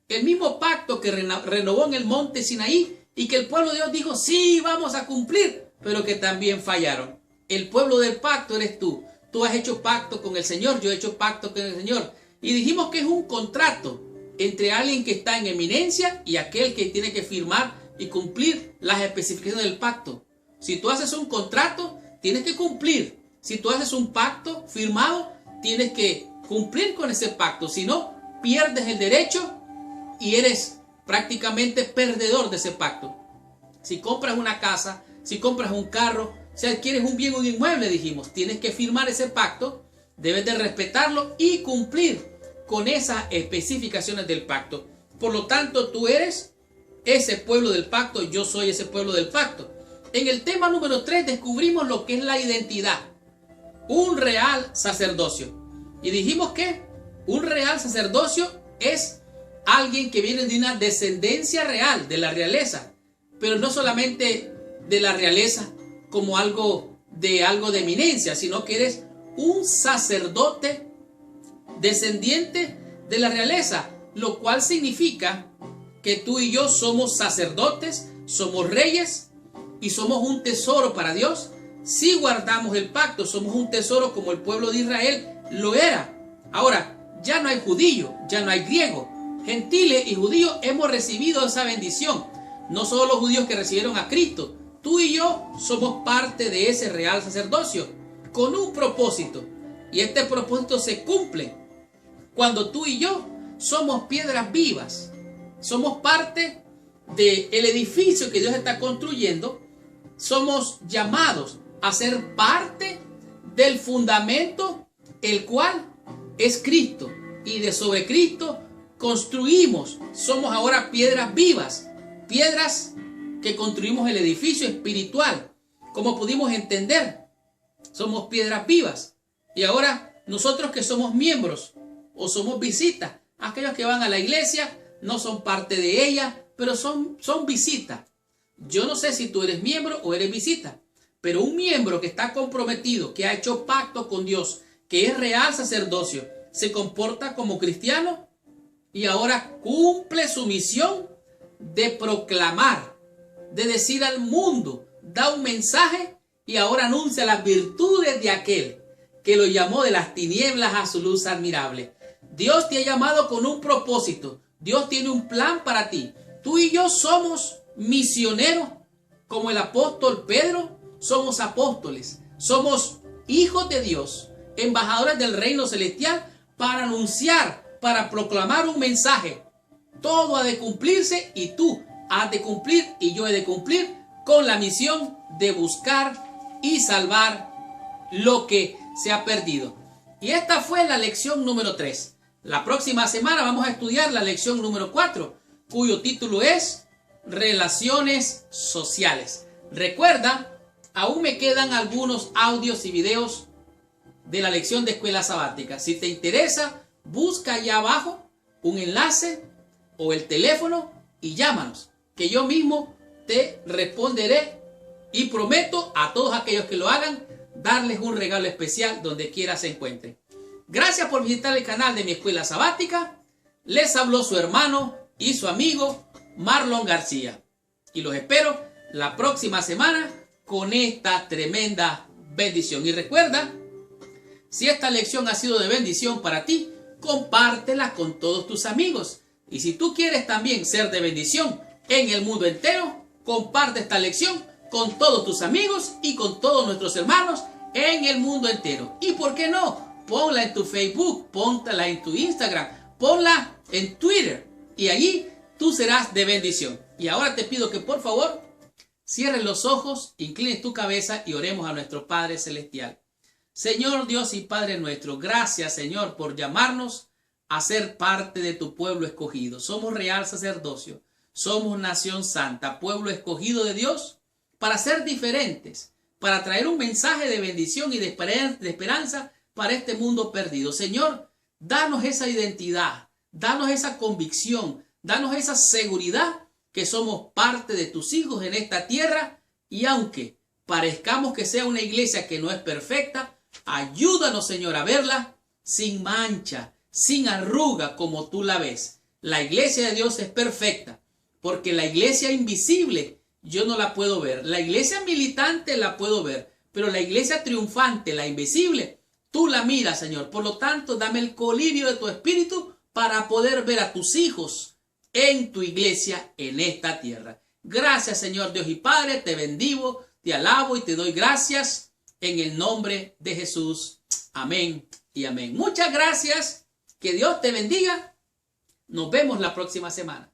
El mismo pacto que renovó en el monte Sinaí, y que el pueblo de Dios dijo: sí, vamos a cumplir, pero que también fallaron. El pueblo del pacto eres tú. Tú has hecho pacto con el Señor, yo he hecho pacto con el Señor. Y dijimos que es un contrato entre alguien que está en eminencia y aquel que tiene que firmar y cumplir las especificaciones del pacto. Si tú haces un contrato, tienes que cumplir. Si tú haces un pacto firmado, tienes que cumplir con ese pacto. Si no, pierdes el derecho y eres prácticamente perdedor de ese pacto. Si compras una casa, si compras un carro, si adquieres un bien o un inmueble, dijimos, tienes que firmar ese pacto, debes de respetarlo y cumplir con esas especificaciones del pacto. Por lo tanto, tú eres ese pueblo del pacto, yo soy ese pueblo del pacto. En el tema número 3 descubrimos lo que es la identidad, un real sacerdocio. Y dijimos que un real sacerdocio es alguien que viene de una descendencia real, de la realeza, pero no solamente de la realeza como algo de eminencia, sino que eres un sacerdote descendiente de la realeza, lo cual significa que tú y yo somos sacerdotes, somos reyes y somos un tesoro para Dios. Si guardamos el pacto, somos un tesoro como el pueblo de Israel lo era. Ahora, ya no hay judío, ya no hay griego, gentiles y judíos hemos recibido esa bendición. No solo los judíos que recibieron a Cristo, tú y yo somos parte de ese real sacerdocio. con un propósito. Y este propósito se cumple cuando tú y yo somos piedras vivas. Somos parte del edificio que Dios está construyendo. Somos llamados a ser parte del fundamento, el cual es Cristo. Y de sobre Cristo construimos. Somos ahora piedras vivas. Piedras que construimos el edificio espiritual. Como pudimos entender, somos piedras vivas. Y ahora nosotros que somos miembros o somos visitas, aquellos que van a la iglesia no son parte de ella, pero son visitas. Yo no sé si tú eres miembro o eres visita, pero un miembro que está comprometido, que ha hecho pacto con Dios, que es real sacerdocio, se comporta como cristiano y ahora cumple su misión de proclamar, de decir al mundo, da un mensaje y ahora anuncia las virtudes de aquel que lo llamó de las tinieblas a su luz admirable. Dios te ha llamado con un propósito. Dios tiene un plan para ti. Tú y yo somos misioneros, como el apóstol Pedro. Somos apóstoles. Somos hijos de Dios, embajadores del reino celestial, para anunciar, para proclamar un mensaje. Todo ha de cumplirse y tú has de cumplir y yo he de cumplir con la misión de buscar y salvar lo que se ha perdido. Y esta fue la lección número 3. La próxima semana vamos a estudiar la lección número 4, cuyo título es Relaciones Sociales. Recuerda, aún me quedan algunos audios y videos de la lección de escuela sabática. Si te interesa, busca allá abajo un enlace o el teléfono y llámanos, que yo mismo te responderé y prometo a todos aquellos que lo hagan darles un regalo especial donde quiera se encuentren. Gracias por visitar el canal de mi escuela sabática. Les habló su hermano y su amigo Marlon García. Y los espero la próxima semana con esta tremenda bendición. Y recuerda, si esta lección ha sido de bendición para ti, compártela con todos tus amigos. Y si tú quieres también ser de bendición en el mundo entero, comparte esta lección con todos tus amigos y con todos nuestros hermanos en el mundo entero. ¿Y por qué no? Ponla en tu Facebook, póntala en tu Instagram, ponla en Twitter y allí tú serás de bendición. Y ahora te pido que por favor cierres los ojos, inclines tu cabeza y oremos a nuestro Padre Celestial. Señor Dios y Padre nuestro, gracias Señor por llamarnos a ser parte de tu pueblo escogido. Somos real sacerdocio, somos nación santa, pueblo escogido de Dios para ser diferentes, para traer un mensaje de bendición y de esperanza para este mundo perdido. Señor, danos esa identidad, danos esa convicción, danos esa seguridad que somos parte de tus hijos en esta tierra y aunque parezcamos que sea una iglesia que no es perfecta, ayúdanos Señor a verla sin mancha, sin arruga como tú la ves. La iglesia de Dios es perfecta porque la iglesia invisible yo no la puedo ver. La iglesia militante la puedo ver, pero la iglesia triunfante, la invisible, tú la miras, Señor. Por lo tanto, dame el colirio de tu espíritu para poder ver a tus hijos en tu iglesia en esta tierra. Gracias, Señor Dios y Padre, te bendigo, te alabo y te doy gracias en el nombre de Jesús. Amén y amén. Muchas gracias. Que Dios te bendiga. Nos vemos la próxima semana.